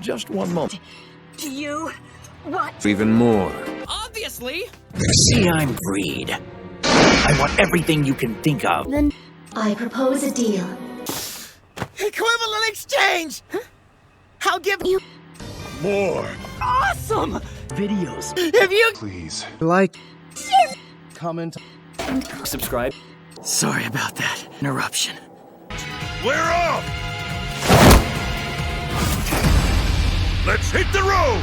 Just one moment. Do you want Even more. Obviously! See, I'm greed. I want everything you can think of. Then I propose a deal. Equivalent exchange! Huh? I'll give you More. awesome! Videos. If you Please. Like, comment, Subscribe. Sorry about that interruption. We're off! Let's hit the road!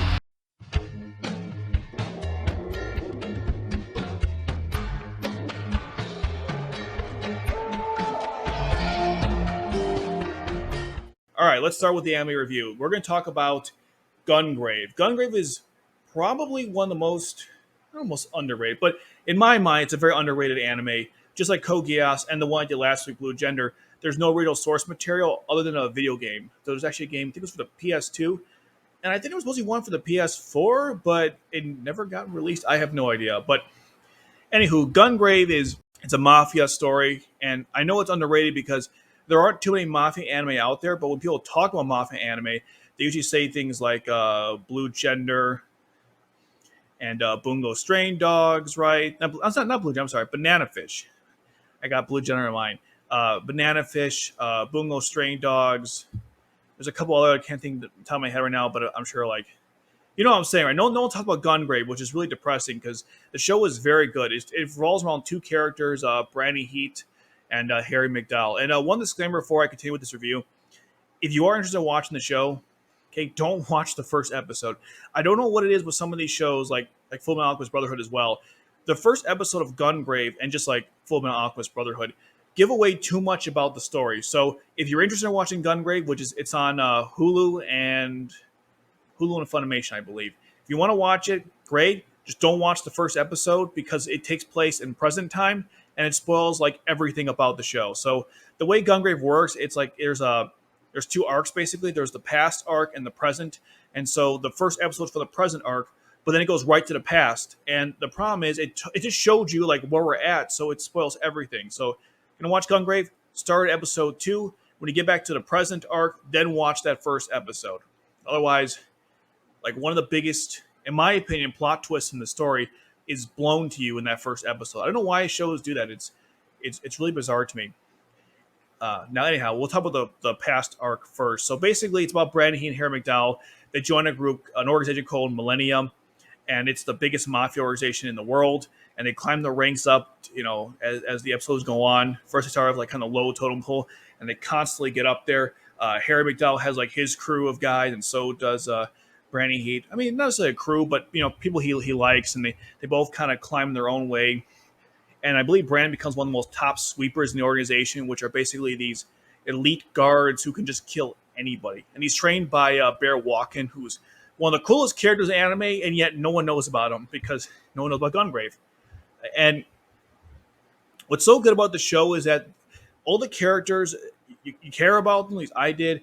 Alright, let's start with the anime review. We're going to talk about Gungrave. Gungrave is probably one of the most underrated, but in my mind, it's a very underrated anime. Just like Geass and the one I did last week, Blue Gender, there's no real source material other than a video game. So there's actually a game, I think it was for the PS2, and I think it was supposed to be one for the PS4, but it never got released. I have no idea. But anywho, Gungrave it's a Mafia story, and I know it's underrated because there aren't too many Mafia anime out there, but when people talk about Mafia anime, they usually say things like Blue Gender and Bungo Strain Dogs, right? Not Blue Gender, I'm sorry, Banana Fish. I got Blue Gender in mind. Banana Fish, Bungo Strain Dogs. There's a couple other I can't think of the top of my head right now, but I'm sure you know what I'm saying, right? No one talks about Gungrave, which is really depressing because the show is very good. It revolves around two characters, Brandy Heat and Harry McDowell. And one disclaimer before I continue with this review: if you are interested in watching the show, okay, don't watch the first episode. I don't know what it is with some of these shows, like Fullmetal Alchemist Brotherhood as well. The first episode of Gungrave and just like Fullmetal Alchemist Brotherhood give away too much about the story. So if you're interested in watching Gungrave, it's on Hulu and Funimation, I believe. If you want to watch it, great. Just don't watch the first episode because it takes place in present time and it spoils like everything about the show. So the way Gungrave works, it's like there's two arcs basically. There's the past arc and the present. And so the first episode's for the present arc, but then it goes right to the past. And the problem is it just showed you like where we're at, so it spoils everything. So you're gonna watch Gungrave, start at episode 2. When you get back to the present arc, then watch that first episode. Otherwise, like one of the biggest, in my opinion, plot twists in the story is blown to you in that first episode. I don't know why shows do that. It's really bizarre to me. Now, anyhow, we'll talk about the past arc first. So basically, it's about Brandy and Harry McDowell. They join an organization called Millennium, and it's the biggest mafia organization in the world. And they climb the ranks up, as the episodes go on. First, they start off like kind of low totem pole, and they constantly get up there. Harry McDowell has like his crew of guys, and so does Brandy Heat. I mean, not necessarily a crew, but people he likes, and they both kind of climb their own way. And I believe Brand becomes one of the most top sweepers in the organization, which are basically these elite guards who can just kill anybody. And he's trained by Bear Walken, who's one of the coolest characters in anime, and yet no one knows about him because no one knows about Gungrave. And what's so good about the show is that all the characters, you care about them, at least I did.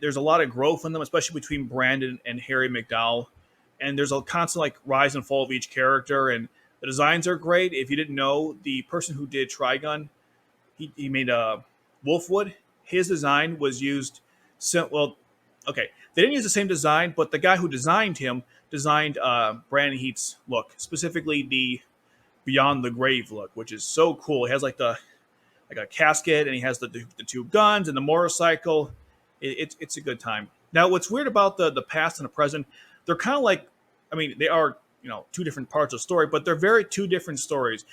There's a lot of growth in them, especially between Brandon and Harry McDowell. And there's a constant like rise and fall of each character, and the designs are great. If you didn't know, the person who did Trigun, he made Wolfwood. His design was used. Well, okay, they didn't use the same design, but the guy who designed him designed Brandon Heat's look, specifically the Beyond the Grave look, which is so cool. He has like a casket, and he has the two guns and the motorcycle. It's a good time. Now, what's weird about the past and the present, they're kind of like, I mean, they are two different parts of the story, but they're very two different stories.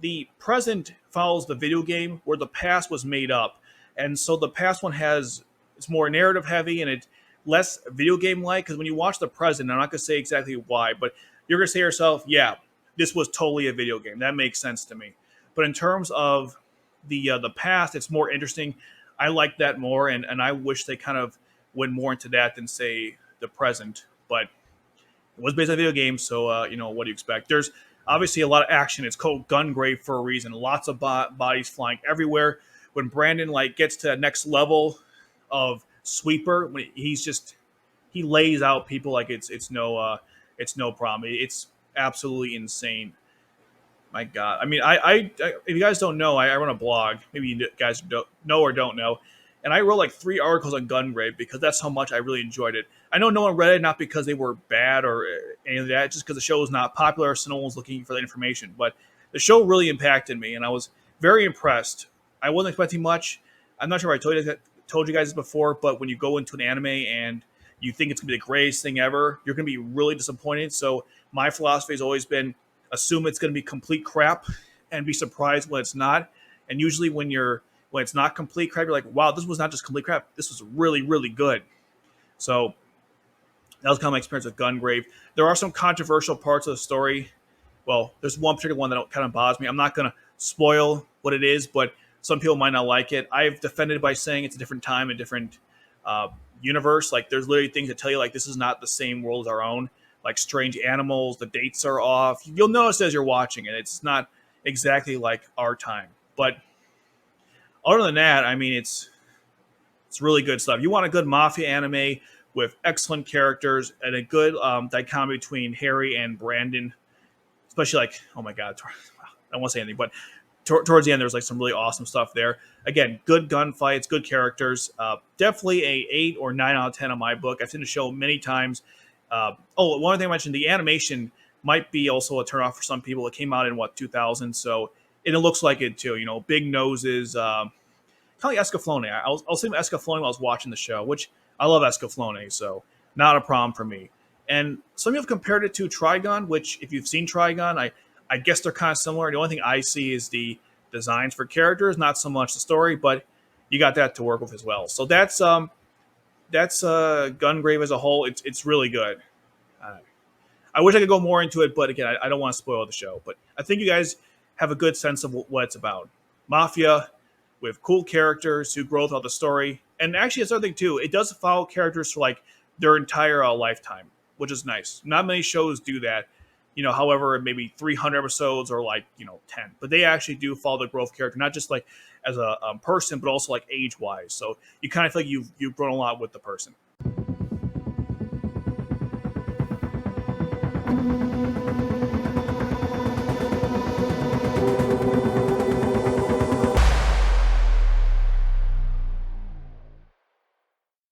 The present follows the video game where the past was made up, and so the past one it's more narrative heavy and it's less video game like. Because when you watch the present, I'm not gonna say exactly why, but you're gonna say to yourself, "Yeah, this was totally a video game." That makes sense to me. But in terms of the past, it's more interesting. I like that more, and I wish they kind of went more into that than say the present. But it was based on a video game, so what do you expect? There's obviously a lot of action. It's called Gungrave for a reason. Lots of bodies flying everywhere. When Brandon gets to the next level of sweeper, when he lays out people like it's no problem. It's absolutely insane. My God, I mean, I if you guys don't know, I run a blog. Maybe you guys don't know or don't know. and I wrote like 3 articles on Gungrave because that's how much I really enjoyed it. I know no one read it, not because they were bad or any of that, just because the show was not popular, so no one was looking for the information. But the show really impacted me, and I was very impressed. I wasn't expecting much. I'm not sure if I told you guys this before, but when you go into an anime and you think it's going to be the greatest thing ever, you're going to be really disappointed. So my philosophy has always been assume it's going to be complete crap and be surprised when it's not. And usually when it's not complete crap, you're like, wow, this was not just complete crap. This was really, really good. So that was kind of my experience with Gungrave. There are some controversial parts of the story. Well, there's one particular one that kind of bothers me. I'm not going to spoil what it is, but some people might not like it. I've defended it by saying it's a different time, a different universe. Like, there's literally things that tell you, like, this is not the same world as our own. Like, strange animals, the dates are off. You'll notice as you're watching it. It's not exactly like our time. But other than that, I mean, it's really good stuff. You want a good Mafia anime with excellent characters and a good dichotomy between Harry and Brandon. Especially, like, oh my God, I don't want to say anything, but towards the end, there's like some really awesome stuff there. Again, good gunfights, good characters. Definitely a 8 or 9 out of 10 on my book. I've seen the show many times. One thing I mentioned, the animation might be also a turnoff for some people. It came out in 2000, so and it looks like it too. You know, big noses, kind of like Escaflowne. I was thinking Escaflowne while I was watching the show, which I love Escaflowne, so not a problem for me. And some of you have compared it to Trigun, which if you've seen Trigun, I guess they're kind of similar. The only thing I see is the designs for characters, not so much the story, but you got that to work with as well. So that's Gungrave as a whole. It's really good. I wish I could go more into it, but again, I don't want to spoil the show. But I think you guys have a good sense of what it's about. Mafia with cool characters who grow throughout the story. And actually, it's another thing too. It does follow characters for like their entire lifetime, which is nice. Not many shows do that. You know, however, maybe 300 episodes or like, 10. But they actually do follow the growth character, not just like as a person, but also like age-wise. So you kind of feel like you've grown a lot with the person.